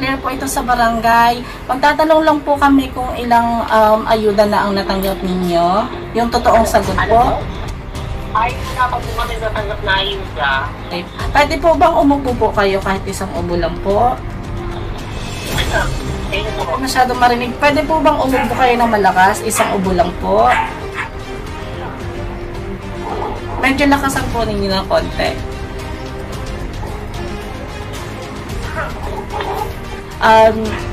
clear po ito sa barangay. Magtatanong lang po kami kung ilang ayuda na ang natanggap ninyo. Yung totoong sagot po. Ay, wala pa po kami natanggap na ayuda. Okay. Pwede po bang umupo po kayo kahit isang ubo lang po? Masyado marinig. Pwede po bang umupo kayo ng malakas? Isang ubo lang po. Medyo lakasan po ninyo ng konti.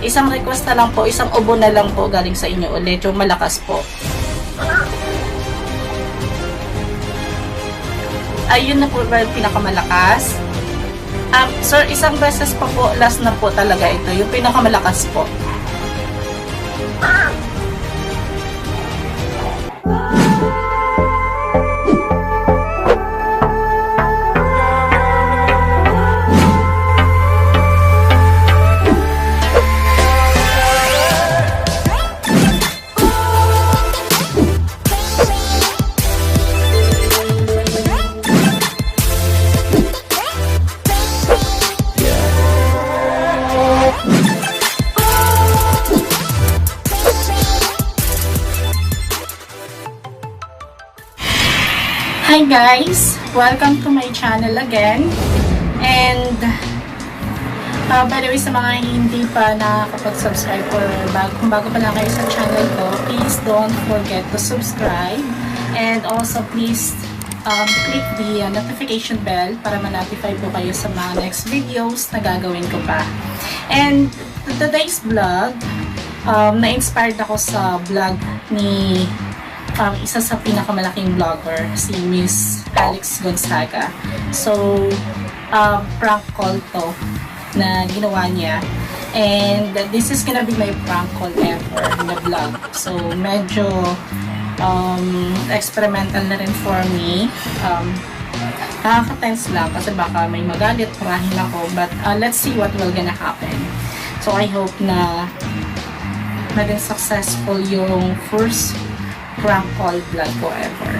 Isang request na lang po, isang ubo na lang po galing sa inyo ulit, yung malakas po. Ayun na po ba yung pinakamalakas? Sir, isang beses pa po, last na po talaga ito, yung pinakamalakas po. Hi guys! Welcome to my channel again. And by the way, sa mga hindi pa nakakapag-subscribe or kung bago pa lang kayo sa channel ko, please don't forget to subscribe. And also please click the notification bell para ma-notify po kayo sa mga next videos na gagawin ko pa. And today's vlog, na-inspired ako sa vlog ni isa sa pinakamalaking vlogger, si Miss Alex Gonzaga. So, prank call to na ginawa niya. And this is gonna be my prank call ever na vlog. So, medyo experimental na rin for me. Nakaka-tense lang kasi baka may magalit, parahin ako. But let's see what will gonna happen. So, I hope na maging successful yung first prank call vlog ko ever.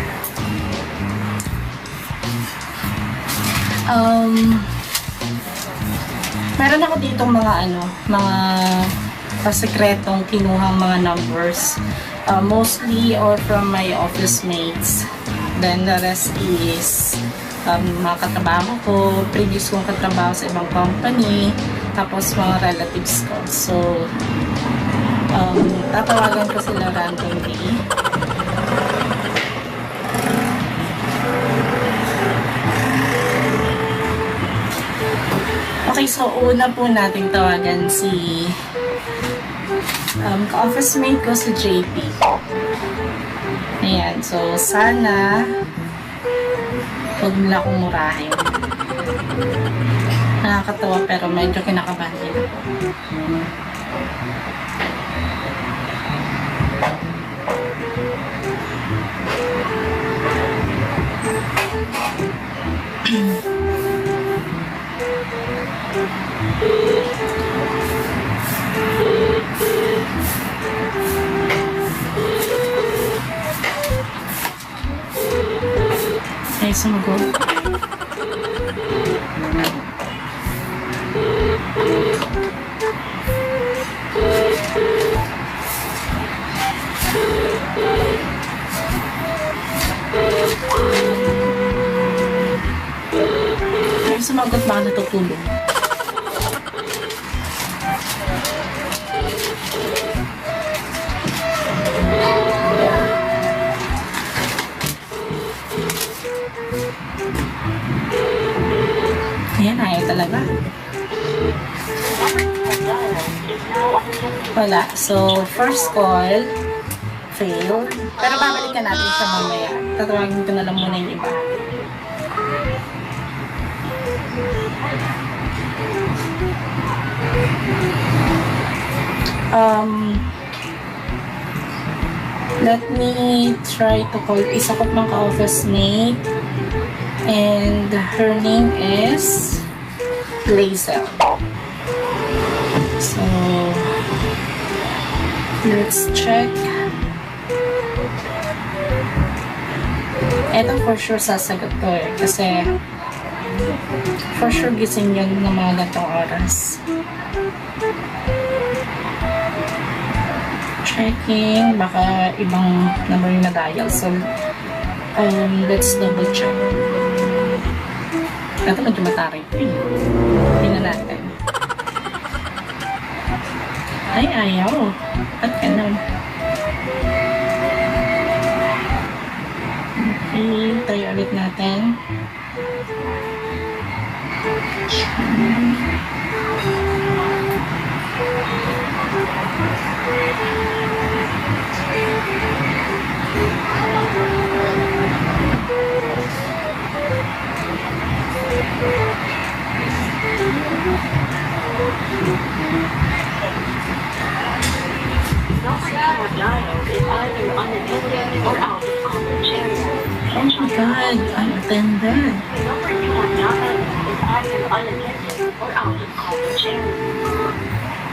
Meron ako ditong mga mga pasekretong kinuhang mga numbers. Mostly or from my office mates. Then the rest is mga katrabaho ko, previous kong katrabaho sa ibang company, tapos mga relatives ko. So, tatawagan ko sila randomly. Okay, so una po natin tawagan si ka-office mate ko si JP. Ayan, so sana huwag nila akong murahin. Nakakatawa pero medyo kinakabahan din ako. Okay, sumagot. Okay, sumagot, baka natutulog. Ayan, ayaw talaga. Wala. So, first call, failed. Pero babalikan natin siya mamaya. Tatawagin ko na lang muna yung iba. Let me try to call isa ko pang ka-office mate. And her name is Lazel. So, let's check. Ito for sure sasagot ko kasi For sure, gising yan ng mga gatong oras. Checking. Baka ibang number yung na-dial. So, let's double check. Ito medyo matarik. Tingnan natin. Ay, ayaw. At ganun. Okay, try ulit natin. Oh my God, unattended.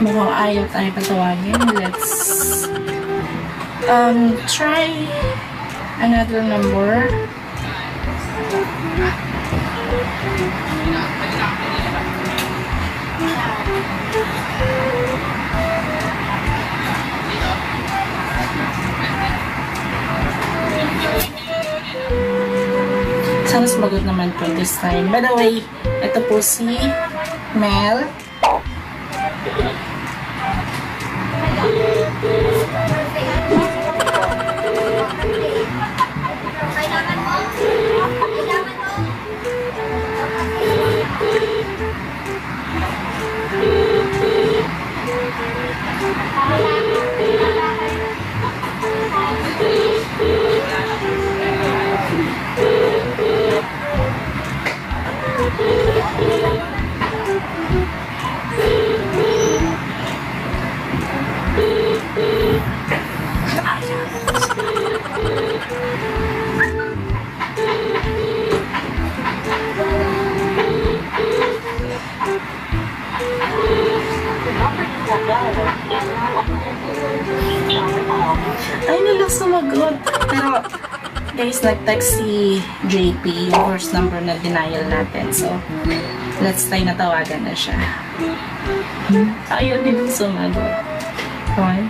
Mukhang ayaw tayo patawagin. Let's try another number. Sana sumagot naman po this time. By the way, ito po si Mel. Ay, nalang sumagot. Pero, guys, nag-text si JP, yung first number na denial natin. So, let's try na tawagan na siya. Ayaw din sumagot. Okay?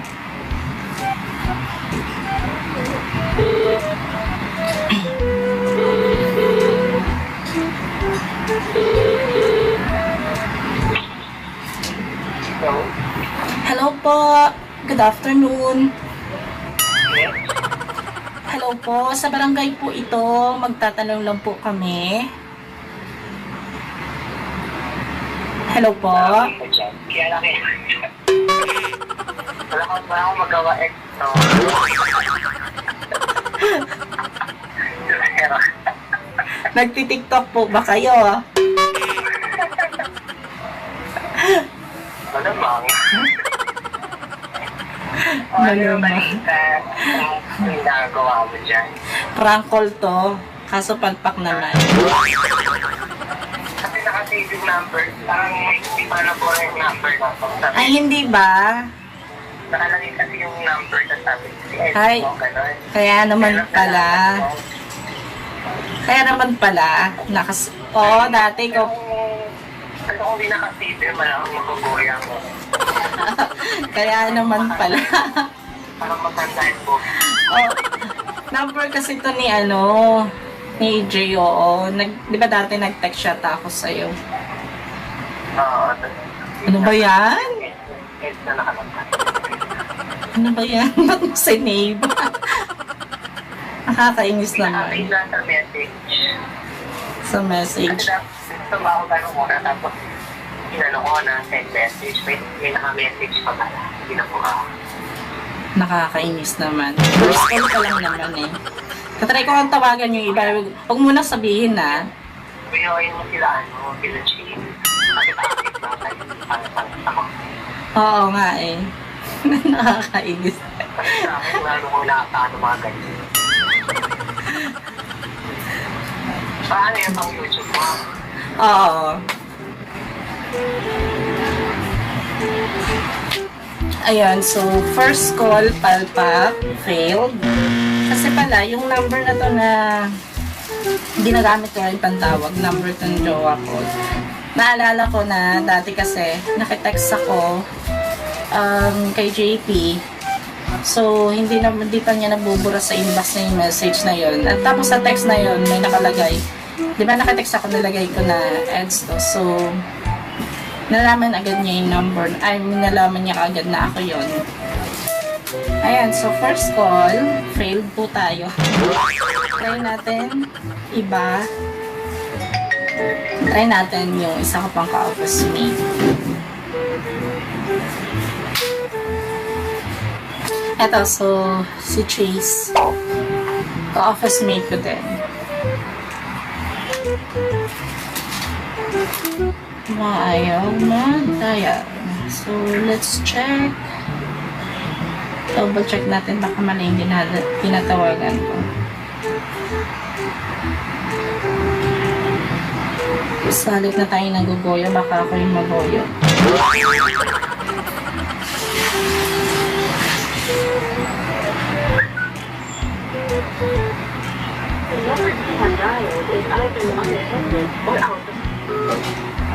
Hello po. Good afternoon. Hello po. Sa barangay po ito. Magtatanong lang po kami. Hello po. Kaya lang eh. Wala akong magawa eh. No. Nagti-TikTok po ba kayo? Malamang. Malamang. Yung nagawa mo dyan. Prank call to. Kaso palpak naman. Kasi nakasave yung number. Parang hindi pa na po yung number na to. Ay, hindi ba? Nakalagay kasi yung number na sabi si Ay, Edmo, gano'n. kaya naman pala. Kaya naman pala. Oo, dati ko. Ano kung di nakasave, malamang maguguya mo. Kaya naman pala. Parang matandaan po. Oh, number kasi to ni ni AJ, oo. Di ba dati nag-text siya ako sa'yo? Oo. Ano ba yan? Ed na nakalagay. Ano ba yan? Ba't mo sinave? Nakakainis naman. Pinakapin na sa message. Sa message. Tumawag ka muna tapos inano ko na send message. May naka-message pa pala. Hindi na po ako. Nakakainis naman. First call ka lang naman eh. Katry ko ang tawagan yung iba. Huwag mo na sabihin na. Biyoyin mo sila sila Jean. Bakit-akit na tayo. Pang-sama. Oo nga eh. Nakakainis. Kasi sa akin, lalo kong nakasaan mga ganyan. Paano yung pang YouTube mo? Oo. Ayan, so first call, palpak, failed. Kasi pala, yung number na to na ginagamit ko yung pantawag, number ng jowa ko. Naalala ko na dati kasi nakitext ako kay JP. So, hindi pa niya nabubura sa inbox na yung message na yun. At tapos sa text na yun, may nakalagay. Di ba nakitext ako, nilagay ko na ads to. So, nalaman agad niya yung number. Nalaman niya agad na ako yun. Ayan, so first call, failed po tayo. Try natin iba. Try natin yung isa ko pang ka-office mate. Eto, so, si Chase. Ka-office mate ko din. Ayaw mag-dial. So, let's check. Double check natin baka mali yung tinatawagan ko. Salit na tayo nagugoyo, baka ako yung magoyo.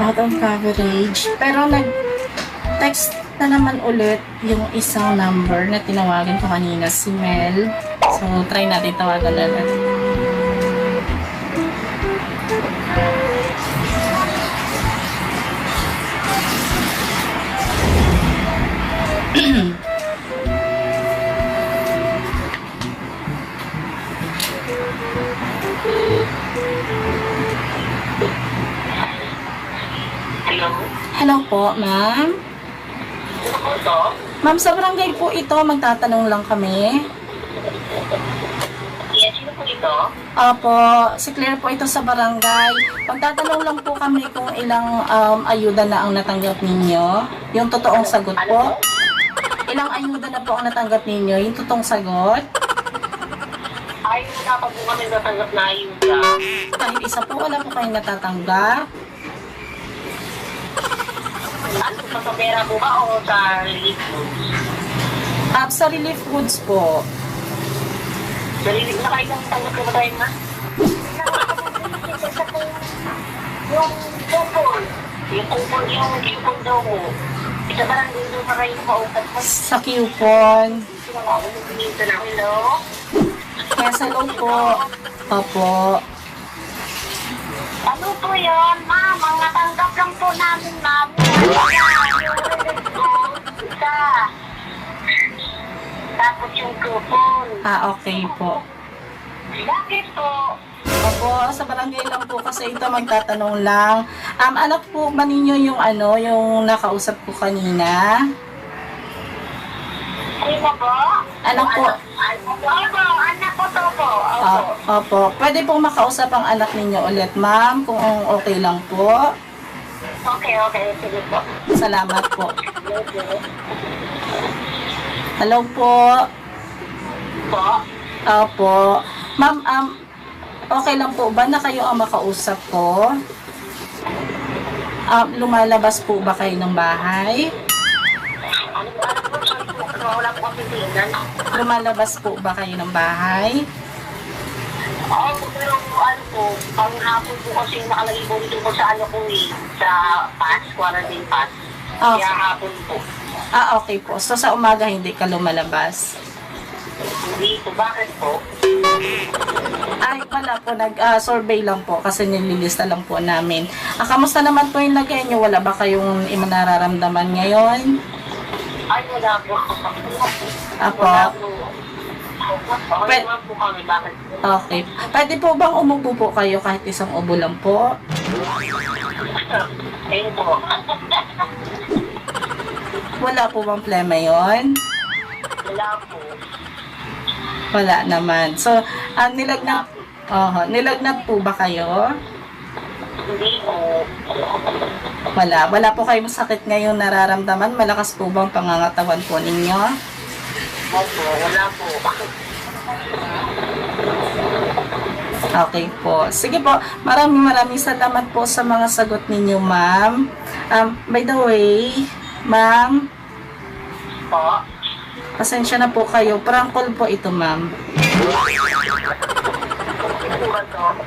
Out of coverage. Pero nag-text na naman ulit yung isang number na tinawagan ko kanina, si Mel. So, try natin tawagan ulit. Hello po, ma'am. Ma'am, sa barangay po ito, magtatanong lang kami. Yes, sino po ito? Opo, si Claire po ito sa barangay. Magtatanong lang po kami kung ilang ayuda na ang natanggap ninyo. Yung totoong sagot po. Ilang ayuda na po ang natanggap ninyo? Yung totoong sagot? Ay, wala pa po kami natanggap na ayuda. Kahit isa po, wala po kayong natatanggap. Ano, sa pera po ba o sa relief goods? Sa relief goods po. Sa relief na kayo ng tanggap ko ba tayo na? Yung coupon. Yung coupon daw mo. Isa ba lang doon sa kayo maukat mo? Sa coupon. Hello? Yes, hello po. Opo. Ano po yun, ma'am? Ang natanggap lang po namin, ma'am. Isa. Tapos yung coupon. Okay po. Bakit po? Opo, sa barangay lang po kasi ito magtatanong lang. Anak po ba ninyo yung yung nakausap ko kanina? Sino po? Anak po. Opo, anak ko to po. Opo. Opo. Pwede pong makausap ang anak ninyo ulit, ma'am, kung okay lang po. Okay. Sige po. Salamat po. Okay. Hello po. Po? Opo. Ma'am, okay lang po ba na kayo ang makausap ko? Lumalabas po ba kayo ng bahay? Ano po? Sorry po. Wala po kami tingnan. Lumalabas po ba kayo ng bahay? Oo, pero ano po, pang hapon po kasi nakalagay po dito po sa ko sa pass, quarantine pass. Okay. Kaya hapon po. Okay po. So, sa umaga hindi ka lumalabas? Hindi po, bakit po? Ay, wala po. Nag-survey lang po kasi nililista lang po namin. Kamusta naman po yung lagay nyo? Wala ba kayong nararamdaman ngayon? Ay, wala po. Apo. Wala po. Okay naman po kami, bakit po? Okay. Pwede po bang umupo po kayo kahit isang ubo lang po? Ayun po. Wala po bang plema yon? Wala po. Wala naman. So, nilagnat po ba kayo? Hindi po. Wala po kayong sakit ngayon nararamdaman? Malakas po bang pangangatawan po ninyo? Opo, wala po. Okay po. Sige po, maraming salamat po sa mga sagot ninyo, ma'am. By the way, ma'am, Po? pasensya na po kayo. Prank call po ito, ma'am. Ano ba to?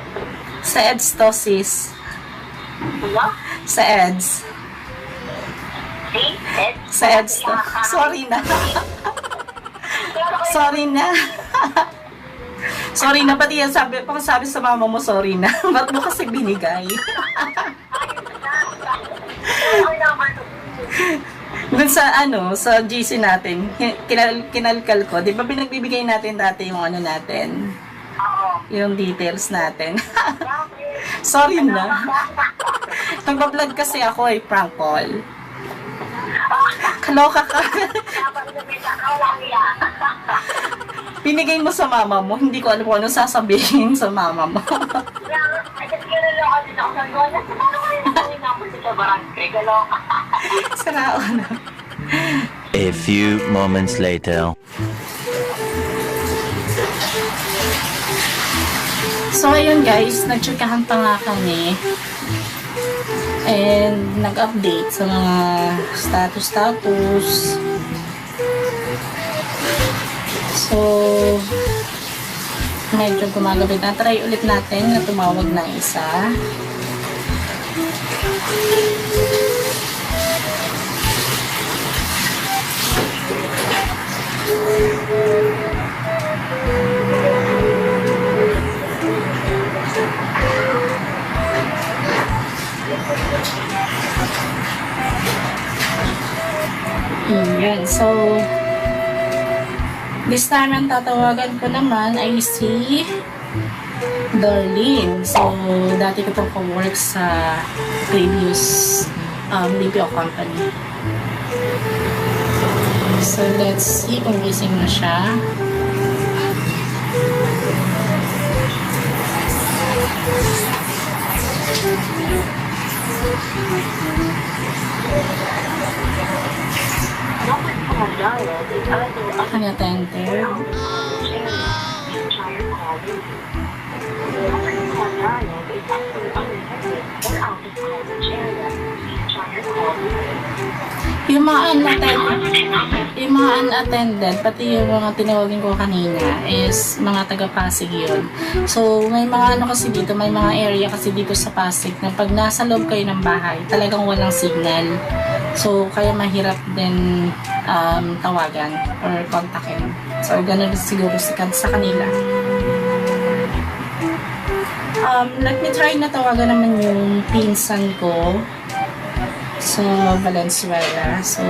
Sa EDS to, sis. Ano? Sa EDS. See? Ed? Sa EDS to. Sorry na. Sorry na. Sorry na, pati yan sabi sa mama mo, sorry na. Ba't mo kasi binigay? Dun sa sa GC natin, kinalkal ko, di ba pinagbibigay natin dati yung natin? Oo. Yung details natin. Sorry na. Nagpa-vlog kasi ako prank call. Kaloka ka. Binigay mo sa mama mo, hindi ko alam kung ano sasabihin sa mama mo. Sarao na. A few moments later. So, ayun guys, nagtsikahan pa nga kami. And, nag-update sa mga status. So, medyo gumagabi na. Try ulit natin na tumawag ng isa. Yan. So, this time ang tatawagan ko naman ay si Darlene. So, dati ko pong ka-work sa previous BPO company. So, let's see kung gising na siya. Unattended. Yung mga unattended, pati yung mga tinawagin ko kanina is mga taga-Pasig yun. So, may mga kasi dito, may mga area kasi dito sa Pasig na pag nasa loob kayo ng bahay, talagang walang signal. So, kaya mahirap din tawagan or kontakin. So, ganun siguro sa kanila. Let me try na tawagan naman yung pinsan ko sa Valenzuela. So,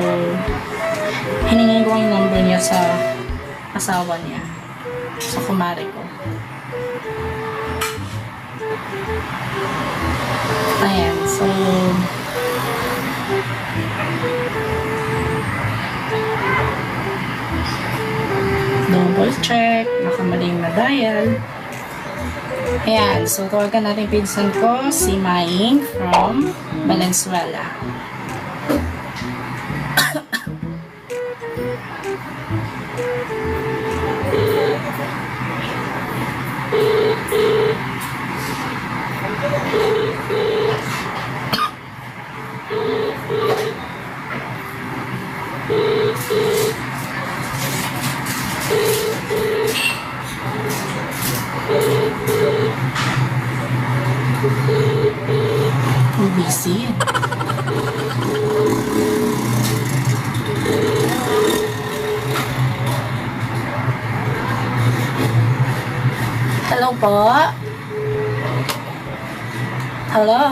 hiningin ko yung number niya sa asawa niya. Sa kumare ko. Ayan. So, double check. Nakamaling na dial. Ayan. So, tawagan natin pinsan ko, si Maing from Valenzuela. Busy. Hello po. Hello.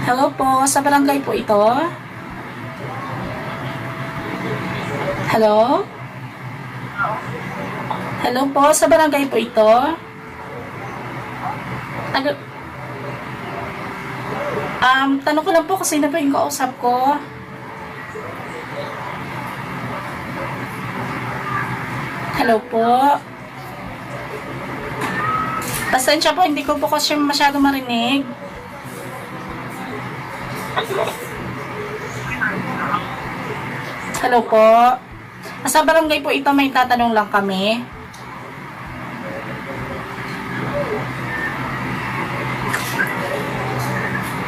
Hello po. Sa barangay po ito. Hello. Hello po. Sa barangay po ito. Tanong ko lang po kasi na po yung kausap ko. Hello po. Pasensya po, hindi ko po kasi masyado marinig. Hello po. Sa barangay po ito, may tatanong lang kami.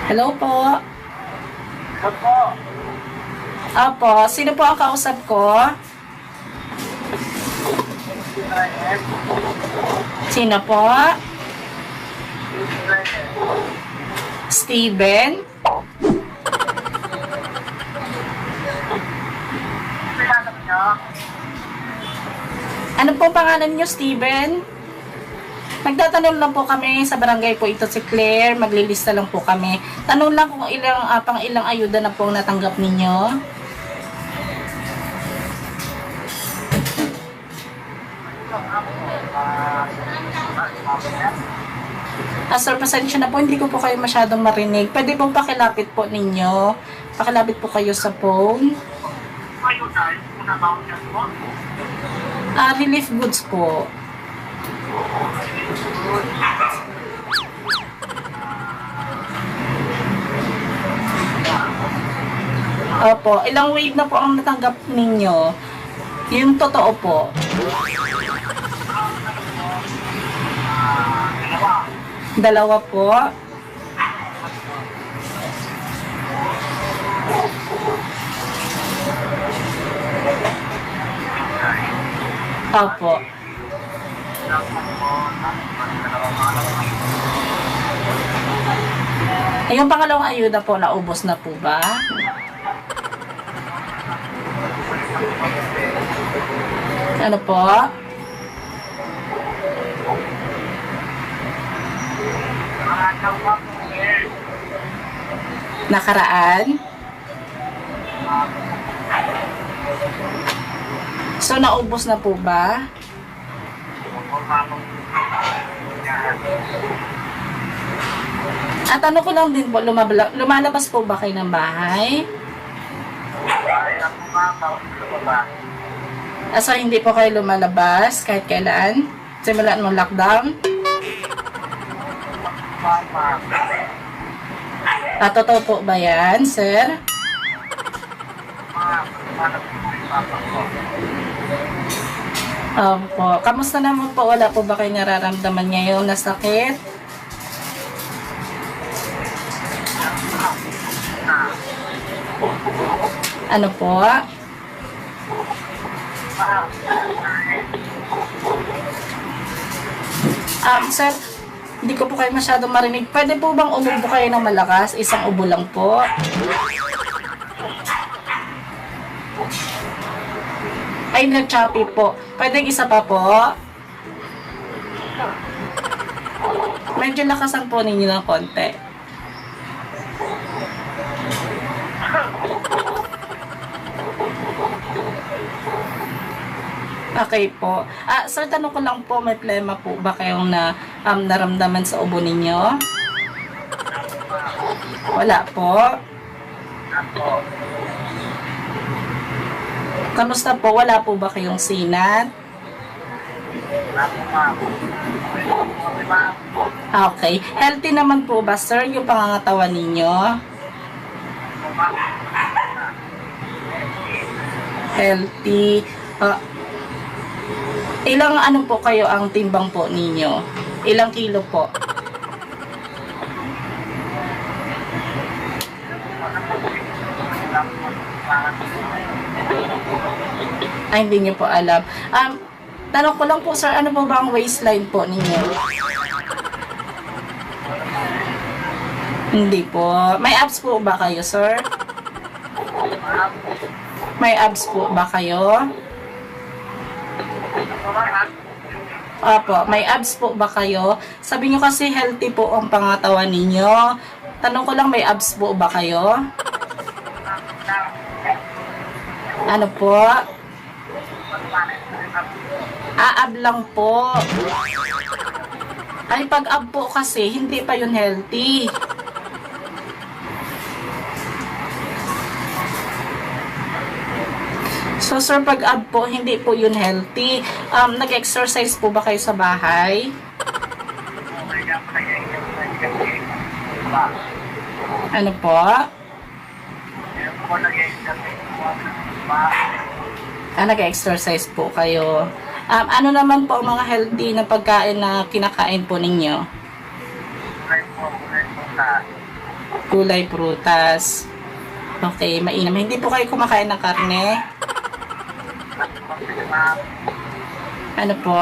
Hello po. Opo. Opo, sino po ang kausap ko? Sino po? Steven? Ano po pangalan niyo, Steven? Nagtatanong lang po kami sa barangay po ito si Claire. Maglilista lang po kami. Tanong lang kung pang ilang ayuda na po ang natanggap ninyo. Sir, pasensya na po. Hindi ko po kayo masyadong marinig. Pwede pong pakilapit po ninyo. Pakilapit po kayo sa phone. Relief goods po. Opo, ilang wave na po ang natanggap ninyo? Yung totoo po. Dalawa po. Opo. Yung pangalawang ayuda po, naubos na po ba? Ano po? Nakaraan? So, naubos na po ba? At ano ko lang din po, lumalabas po ba kayo ng bahay? So, hindi po kayo lumalabas kahit kailan? Simulan mo lockdown? Totoo po ba yan, sir? Opo. Kamusta naman po? Wala po ba kayo nararamdaman ngayon na sakit? Ano po? Sir, hindi ko po kayo masyadong marinig. Pwede po bang umubo kayo ng malakas? Isang ubo lang po. Ay, nag-choppy po. Pwedeng isa pa po. Medyo lakasan po ninyo ng konti. Okay po. Sir, tanong ko lang po, may plema po ba kayong naramdaman sa ubo ninyo? Wala po. Kamusta po? Wala po ba kayong sinat? Okay. Healthy naman po ba, sir, yung pangangatawan ninyo? Healthy. Ilang ano po kayo ang timbang po ninyo? Ilang kilo po? Ay, hindi niyo po alam. Tanong ko lang po, sir, ano po ba ang waistline po ninyo? Hindi po. May abs po ba kayo, sir? May abs po ba kayo? Opo, may abs po ba kayo? Sabi nyo kasi healthy po ang pangatawan ninyo. Tanong ko lang, may abs po ba kayo? Ano po? Ab lang po. Ay, pag ab po kasi, hindi pa yun healthy. So, sir, pag ab po, hindi po yun healthy. Nag-exercise po ba kayo sa bahay? Ano po? Nag-exercise po kayo. Ano naman po ang mga healthy na pagkain na kinakain po ninyo? Gulay, prutas. Okay, mainam. Hindi po kayo kumakain ng karne? Ano po?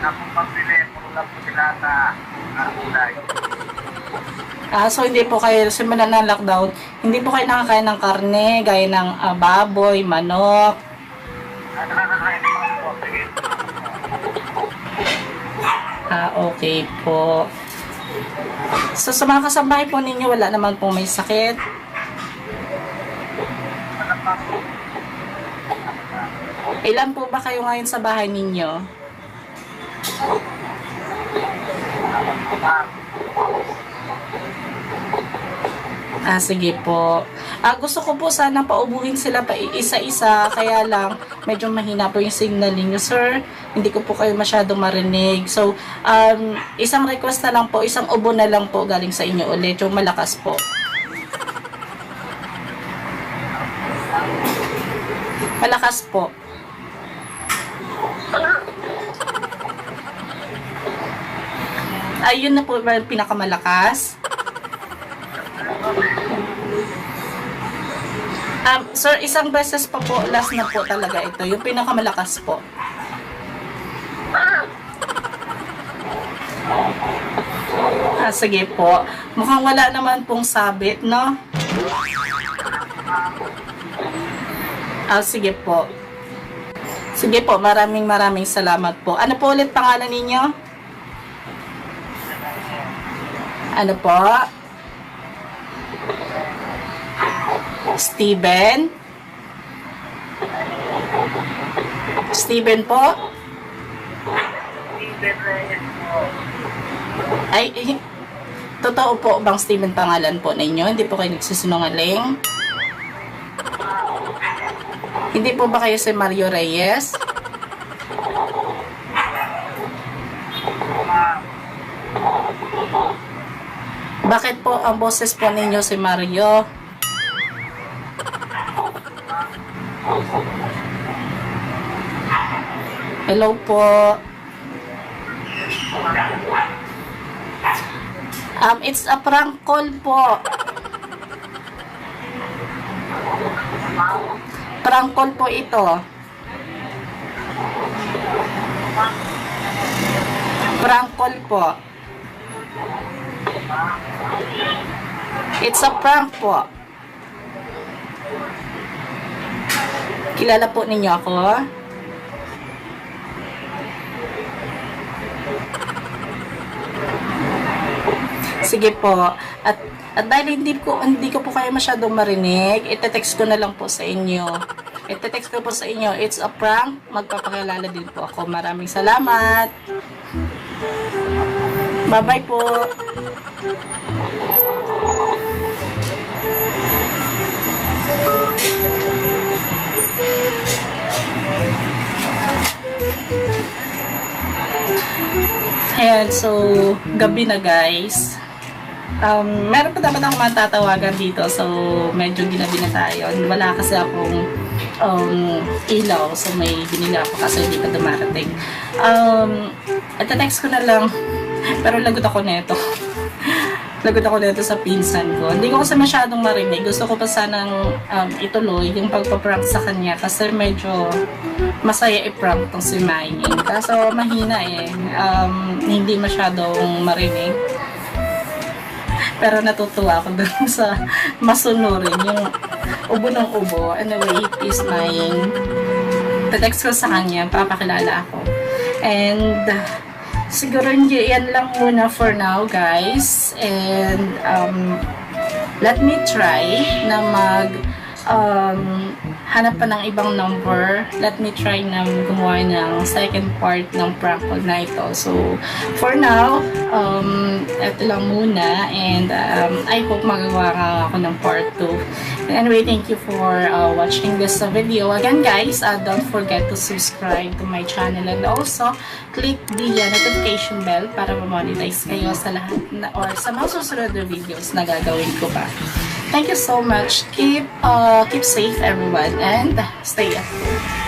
Napong pambili, puro lang po sila sa kulay. So hindi po kayo, simula ng lockdown, hindi po kayo nakakain ng karne, gaya ng baboy, manok. Nakakain naman po. Sige. Okay po. So sa mga kasambahay po ninyo, wala naman po may sakit. Ilan po ba kayo ngayon sa bahay ninyo? Sige po. Gusto ko po sana paubuhin sila pa isa-isa, kaya lang medyo mahina po yung signal ninyo, sir. Hindi ko po kayo masyadong marinig. So, isang request na lang po, isang ubo na lang po galing sa inyo ulit, yung malakas po. Malakas po. Ayun na po ba yung pinakamalakas? Sir, isang beses pa po, last na po talaga ito. Yung pinakamalakas po. Sige po. Mukhang wala naman pong sabit, no? Sige po. Sige po, maraming salamat po. Ano po ulit pangalan ninyo? Ano po? Steven? Steven po? Ay, totoo po bang Steven pangalan po ninyo? Hindi po kayo nagsisinungaling? Hindi po ba kayo si Mario Reyes? Bakit po ang boses po ninyo si Mario? Hello po. It's a prank call po. Prank call po ito. Prank call po. It's a prank po. Kilala po ninyo ako? Sige po. At dahil hindi ko po kayo masyadong marinig, ite-text ko na lang po sa inyo. Ite-text ko po sa inyo, it's a prank. Magpapakilala din po ako. Maraming salamat. Bye-bye po. Ayan, so, gabi na guys. Meron pa dapat akong matatawagan dito, so medyo ginabi na tayo. Wala kasi akong ilaw, so may binili ako kasi hindi pa dumarating. At-text ko na lang, pero lagot ako neto. Lagot ako neto sa pinsan ko. Hindi ko kasi masyadong marinig. Gusto ko pa sanang ituloy yung pagpa-prank sa kanya kasi medyo masaya i-prank tong si Mayin. Kaso mahina eh. Hindi masyadong marinig. Pero natutuwa ako dun sa masunurin yung ubo ng ubo. Anyway, peace Mayin. Text ko sa kanya, papakilala ako. And siguro yan lang muna for now guys. And let me try na hanap pa ng ibang number. Let me try na gumawa ng second part ng prank call na ito. So, for now, ito lang muna. And I hope magawa nga ako ng part 2. Anyway, thank you for watching this video. Again guys, don't forget to subscribe to my channel and also click the notification bell para ma-monetize kayo sa lahat or sa mga susunod na videos na gagawin ko pa. Thank you so much. Keep safe everyone and stay at home.